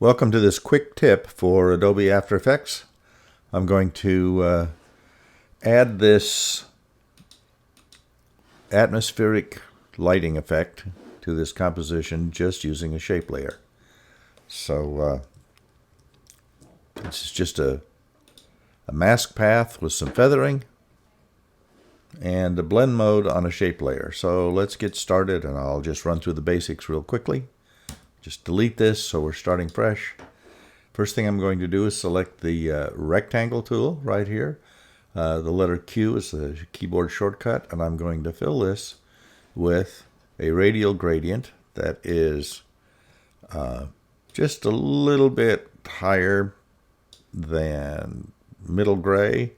Welcome to this quick tip for Adobe After Effects. I'm going to add this atmospheric lighting effect to this composition just using a shape layer. So this is just a mask path with some feathering and a blend mode on a shape layer. So let's get started, and I'll just run through the basics real quickly. Just delete this so we're starting fresh. First thing I'm going to do is select the rectangle tool right here. The letter Q is the keyboard shortcut, and I'm going to fill this with a radial gradient that is just a little bit higher than middle gray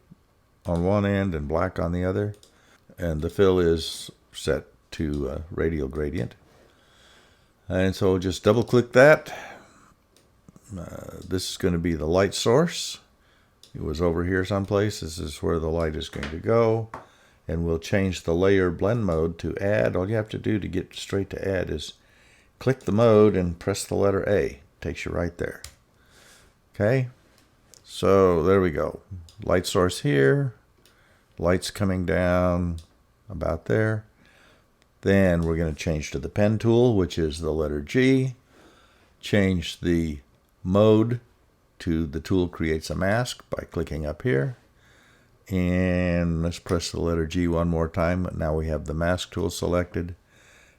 on one end and black on the other. And the fill is set to radial gradient. And so just double click that. This is going to be the light source. It was over here someplace. This is where the light is going to go. And we'll change the layer blend mode to add. All you have to do to get straight to add is click the mode and press the letter A. Takes you right there. Okay. So there we go. Light source here. Lights coming down about there. Then we're going to change to the pen tool, which is the letter G. Change the mode to the tool creates a mask by clicking up here. And let's press the letter G one more time. Now we have the mask tool selected.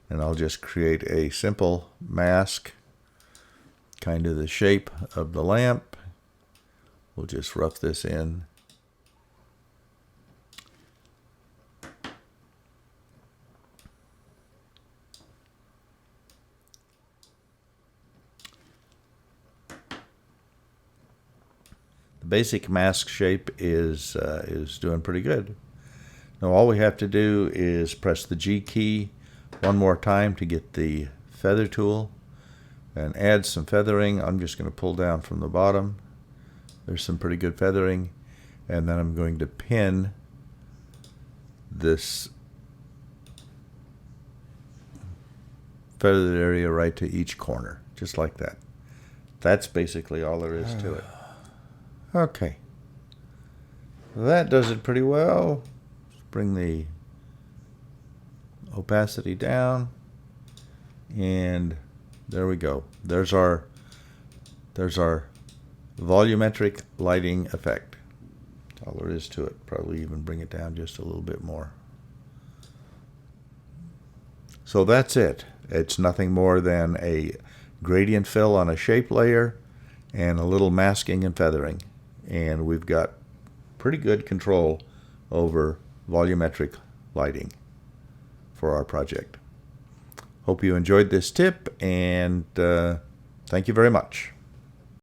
And I'll just create a simple mask, kind of the shape of the lamp. We'll just rough this in. Basic mask shape is doing pretty good. Now all we have to do is press the G key one more time to get the feather tool and add some feathering. I'm just going to pull down from the bottom. There's some pretty good feathering, and then I'm going to pin this feathered area right to each corner, just like that. That's basically all there is to it. Okay, that does it pretty well. Let's bring the opacity down, and there we go. There's our volumetric lighting effect. That's all there is to it. Probably even bring it down just a little bit more. So that's it. It's nothing more than a gradient fill on a shape layer and a little masking and feathering. And we've got pretty good control over volumetric lighting for our project. Hope you enjoyed this tip, and thank you very much.